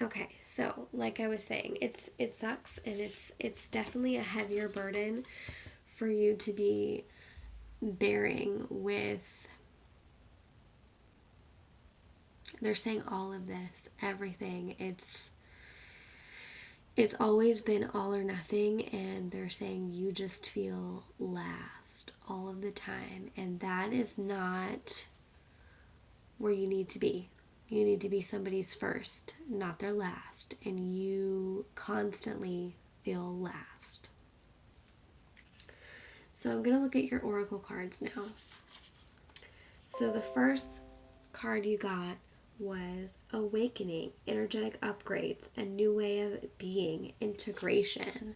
Okay, so like I was saying, it sucks, and it's definitely a heavier burden for you to be bearing with. They're saying all of this, everything. It's always been all or nothing, and they're saying you just feel last all of the time, and that is not where you need to be. You need to be somebody's first, not their last, and you constantly feel last. So I'm going to look at your oracle cards now. So the first card you got was awakening, energetic upgrades, a new way of being, integration.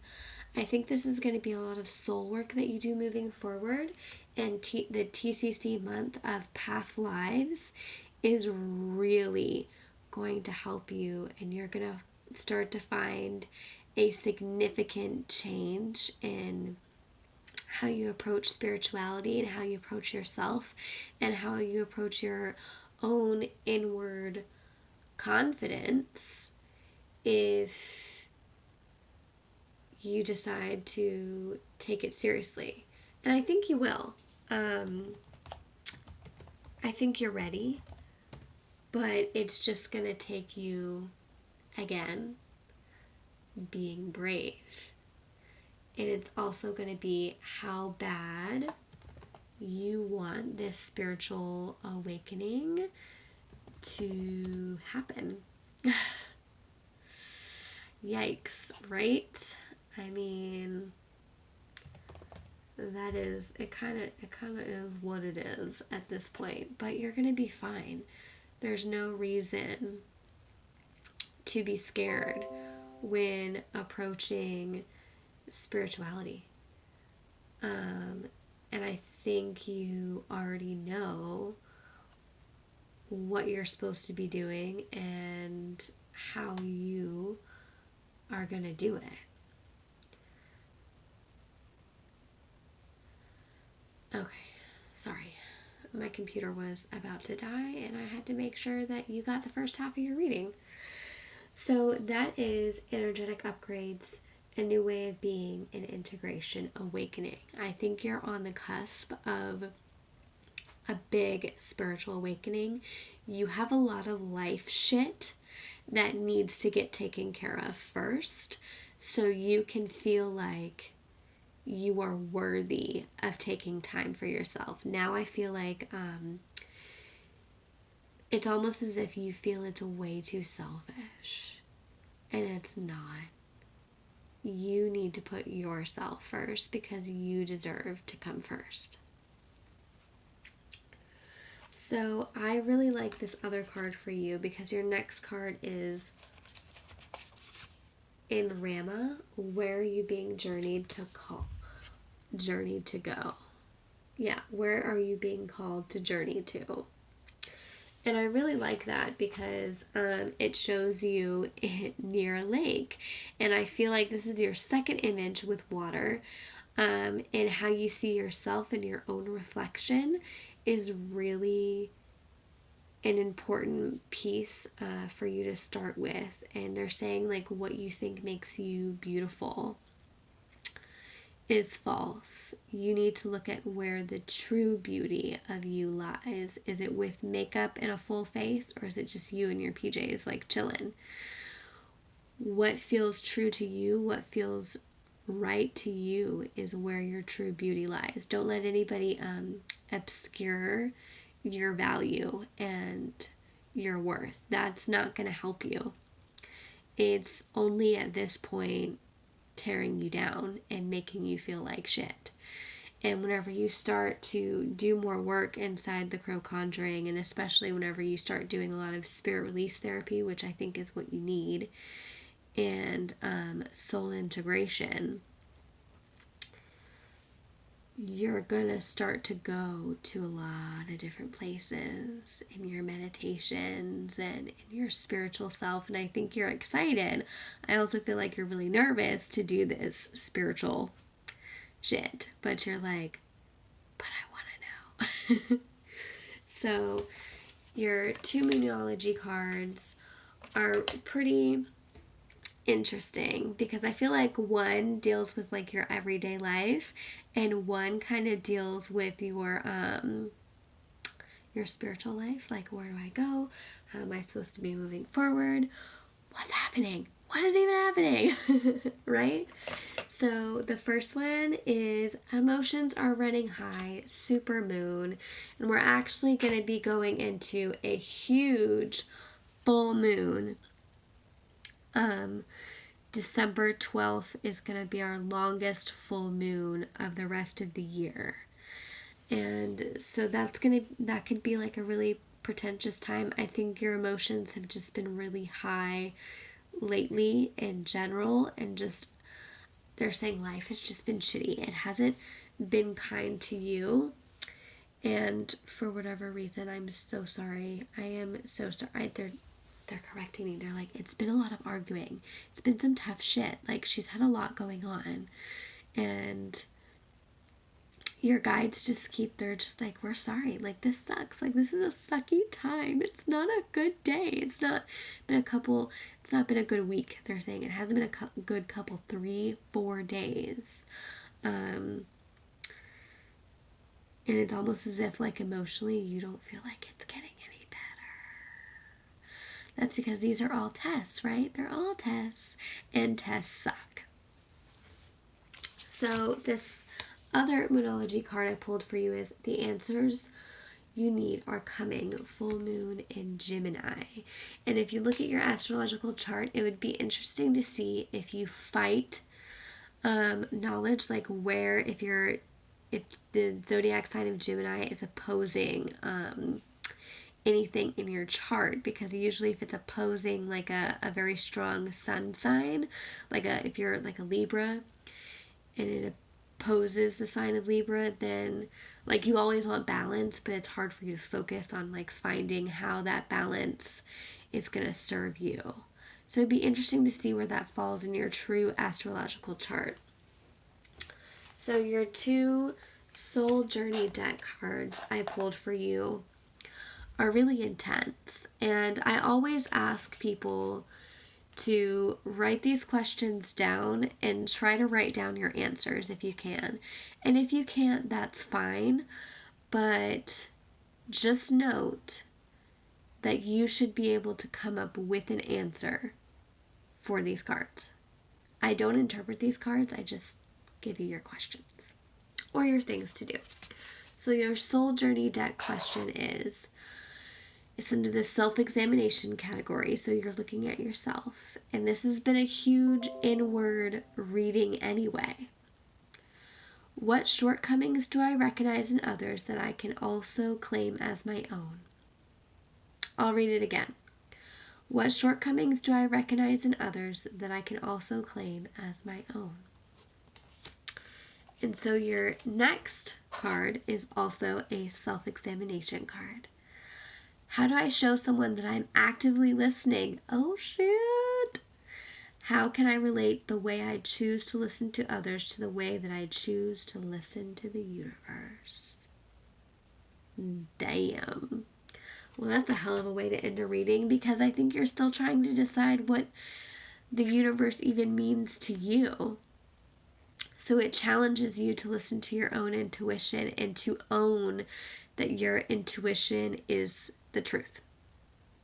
I think this is going to be a lot of soul work that you do moving forward, and the TCC month of past lives is really going to help you, and you're going to start to find a significant change in how you approach spirituality and how you approach yourself and how you approach your own inward confidence if you decide to take it seriously. And I think you will. I think you're ready, but it's just going to take you, again, being brave. And it's also going to be how bad you want this spiritual awakening to happen. Yikes, right? I mean, that is it kind of is what it is at this point, but you're going to be fine. There's no reason to be scared when approaching spirituality. And I think you already know what you're supposed to be doing and how you are going to do it. Okay, sorry. My computer was about to die, and I had to make sure that you got the first half of your reading. So, that is energetic upgrades, a new way of being, and integration, awakening. I think you're on the cusp of a big spiritual awakening. You have a lot of life shit that needs to get taken care of first, so you can feel like you are worthy of taking time for yourself. Now I feel like it's almost as if you feel it's way too selfish, and it's not. You need to put yourself first because you deserve to come first. So I really like this other card for you because your next card is in Rama. Where are you being journeyed to go? Yeah, where are you being called to journey to? And I really like that because it shows you near a lake. And I feel like this is your second image with water. And how you see yourself and your own reflection is really an important piece for you to start with. And they're saying, like, what you think makes you beautiful is false. You need to look at where the true beauty of you lies. Is it with makeup and a full face, or is it just you in your PJs, like chilling? What feels true to you, what feels right to you, is where your true beauty lies. Don't let anybody obscure your value and your worth. That's not going to help you. It's only at this point tearing you down and making you feel like shit. And whenever you start to do more work inside the Crow Conjuring, and especially whenever you start doing a lot of spirit release therapy, which I think is what you need, and soul integration, you're gonna start to go to a lot of different places in your meditations and in your spiritual self. And I think you're excited. I also feel like you're really nervous to do this spiritual shit, but you're like, but I want to know. So your two Moonology cards are pretty interesting because I feel like one deals with like your everyday life and one kind of deals with your spiritual life, like where do I go? How am I supposed to be moving forward? What's happening? What is even happening? Right? So the first one is emotions are running high, super moon, and we're actually going to be going into a huge full moon. December 12th is going to be our longest full moon of the rest of the year. And so that could be like a really pretentious time. I think your emotions have just been really high lately in general, and just they're saying life has just been shitty. It hasn't been kind to you. And for whatever reason, I'm so sorry. I am so sorry. They're correcting me. They're like, it's been a lot of arguing. It's been some tough shit. Like, she's had a lot going on. And your guides they're just like, we're sorry. Like, this sucks. Like, this is a sucky time. It's not a good day. It's not been a good week. They're saying it hasn't been a good couple, 3-4 days. And it's almost as if, like, emotionally, you don't feel like it's getting any better. That's because these are all tests, right? They're all tests, and tests suck. So this other Moonology card I pulled for you is the answers you need are coming. Full moon in Gemini. And if you look at your astrological chart, it would be interesting to see if you fight knowledge, like where if the zodiac sign of Gemini is opposing anything in your chart, because usually if it's opposing like a very strong sun sign, if you're like a Libra and it opposes the sign of Libra, then like you always want balance, but it's hard for you to focus on like finding how that balance is going to serve you. So it'd be interesting to see where that falls in your true astrological chart. So your 2 soul journey deck cards I pulled for you are really intense. And I always ask people to write these questions down and try to write down your answers if you can. And if you can't, that's fine. But just note that you should be able to come up with an answer for these cards. I don't interpret these cards, I just give you your questions or your things to do. So your soul journey deck question is, it's under the self-examination category, so you're looking at yourself. And this has been a huge inward reading anyway. What shortcomings do I recognize in others that I can also claim as my own? I'll read it again. What shortcomings do I recognize in others that I can also claim as my own? And so your next card is also a self-examination card. How do I show someone that I'm actively listening? Oh, shit. How can I relate the way I choose to listen to others to the way that I choose to listen to the universe? Damn. Well, that's a hell of a way to end a reading, because I think you're still trying to decide what the universe even means to you. So it challenges you to listen to your own intuition and to own that your intuition is the truth,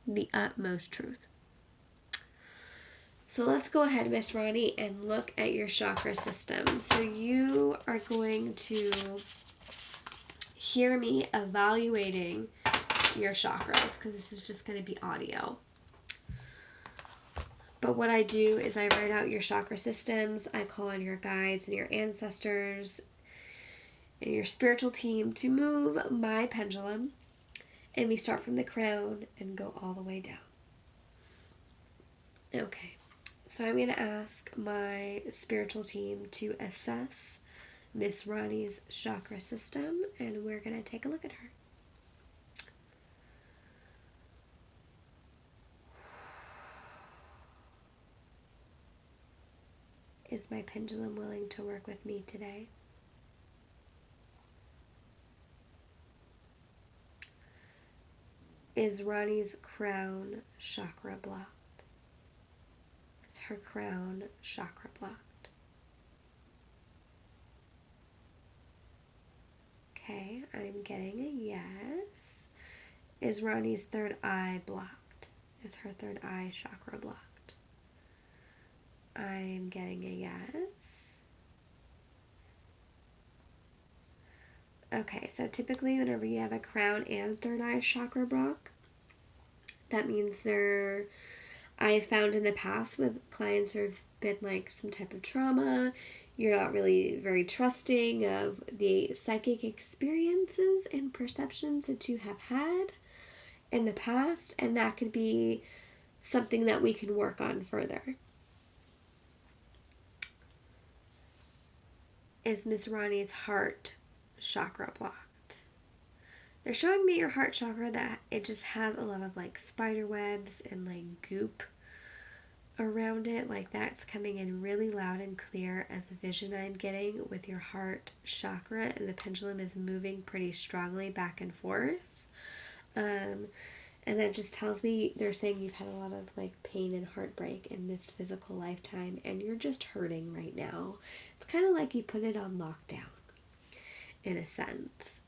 the utmost truth. So let's go ahead, Miss Roni, and look at your chakra system. So you are going to hear me evaluating your chakras, because this is just going to be audio. But what I do is I write out your chakra systems, I call on your guides and your ancestors and your spiritual team to move my pendulum, and we start from the crown and go all the way down. Okay, so I'm going to ask my spiritual team to assess Miss Roni's chakra system, and we're going to take a look at her. Is my pendulum willing to work with me today? Is Roni's crown chakra blocked? her crown chakra blocked? Okay, I'm getting a yes. Is Roni's third eye blocked? Is her third eye chakra blocked? I'm getting a yes. Okay, so typically whenever you have a crown and third eye chakra block, that means I found in the past with clients who have been like some type of trauma, you're not really very trusting of the psychic experiences and perceptions that you have had in the past, and that could be something that we can work on further. Is Miss Roni's heart chakra blocked? They're showing me your heart chakra that it just has a lot of like spider webs and like goop around it. Like that's coming in really loud and clear as a vision I'm getting with your heart chakra, and the pendulum is moving pretty strongly back and forth. And that just tells me they're saying you've had a lot of like pain and heartbreak in this physical lifetime and you're just hurting right now. It's kind of like you put it on lockdown in a sense.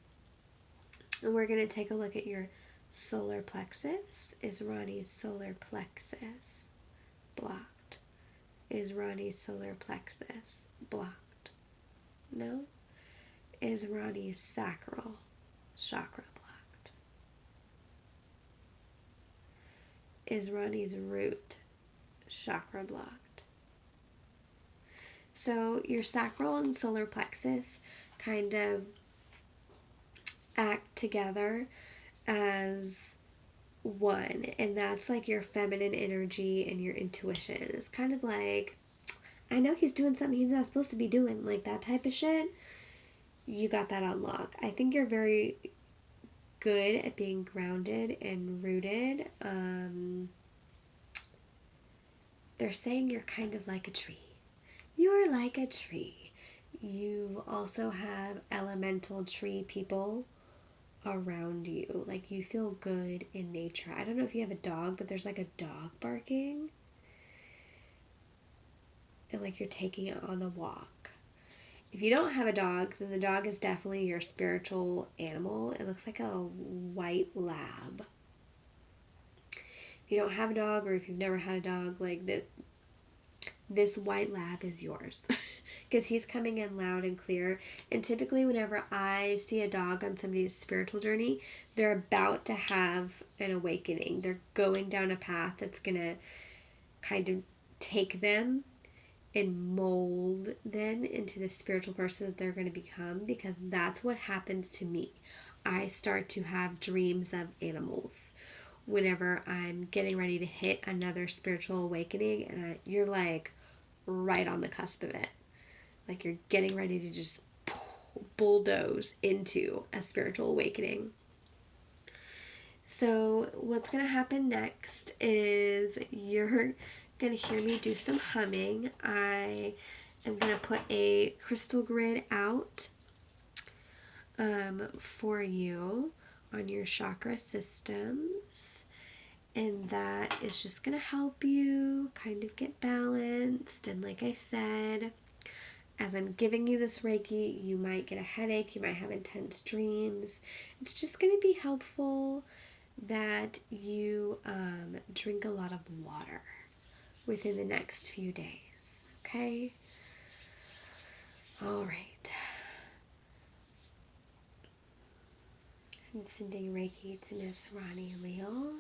And we're going to take a look at your solar plexus. Is Roni's solar plexus blocked? Is Roni's solar plexus blocked? No? Is Roni's sacral chakra blocked? Is Roni's root chakra blocked? So your sacral and solar plexus kind of act together as one, and that's like your feminine energy and your intuition. It's kind of like, I know he's doing something he's not supposed to be doing, like that type of shit. You got that on lock. I think you're very good at being grounded and rooted. They're saying you're kind of like a tree. You're like a tree. You also have elemental tree people around you. Like you feel good in nature. I don't know if you have a dog, but there's like a dog barking. And like you're taking it on a walk. If you don't have a dog, then the dog is definitely your spiritual animal. It looks like a white lab. If you don't have a dog, or if you've never had a dog, like this white lab is yours. Because he's coming in loud and clear. And typically whenever I see a dog on somebody's spiritual journey, they're about to have an awakening. They're going down a path that's going to kind of take them and mold them into the spiritual person that they're going to become, because that's what happens to me. I start to have dreams of animals whenever I'm getting ready to hit another spiritual awakening, and you're like right on the cusp of it. Like you're getting ready to just bulldoze into a spiritual awakening. So what's going to happen next is you're going to hear me do some humming. I am going to put a crystal grid out for you on your chakra systems. And that is just going to help you kind of get balanced. And like I said, as I'm giving you this Reiki, you might get a headache, you might have intense dreams. It's just going to be helpful that you drink a lot of water within the next few days, okay? All right. I'm sending Reiki to Miss Roni Leal.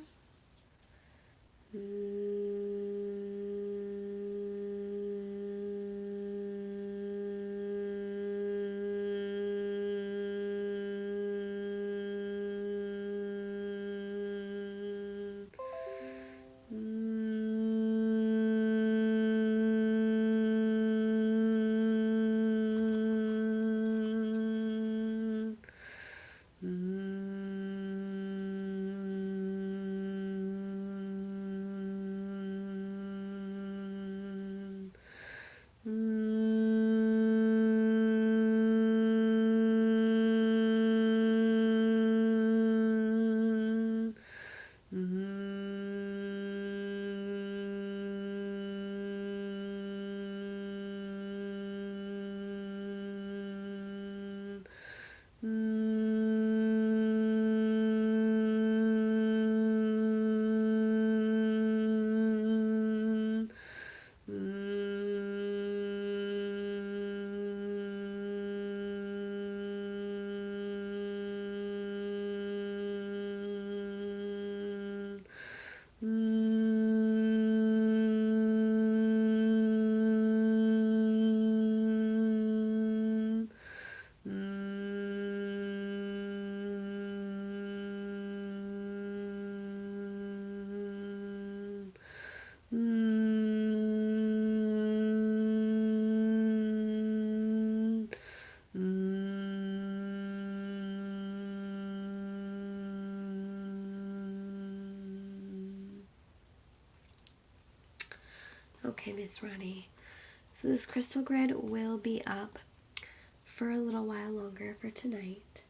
Okay, Miss Roni. So this crystal grid will be up for a little while longer for tonight.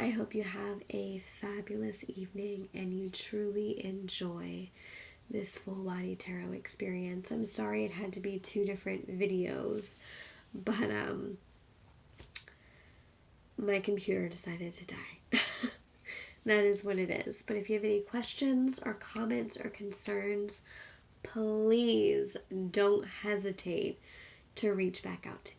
I hope you have a fabulous evening and you truly enjoy this full body tarot experience. I'm sorry it had to be 2 different videos, but my computer decided to die. That is what it is. But if you have any questions or comments or concerns, please don't hesitate to reach back out to me.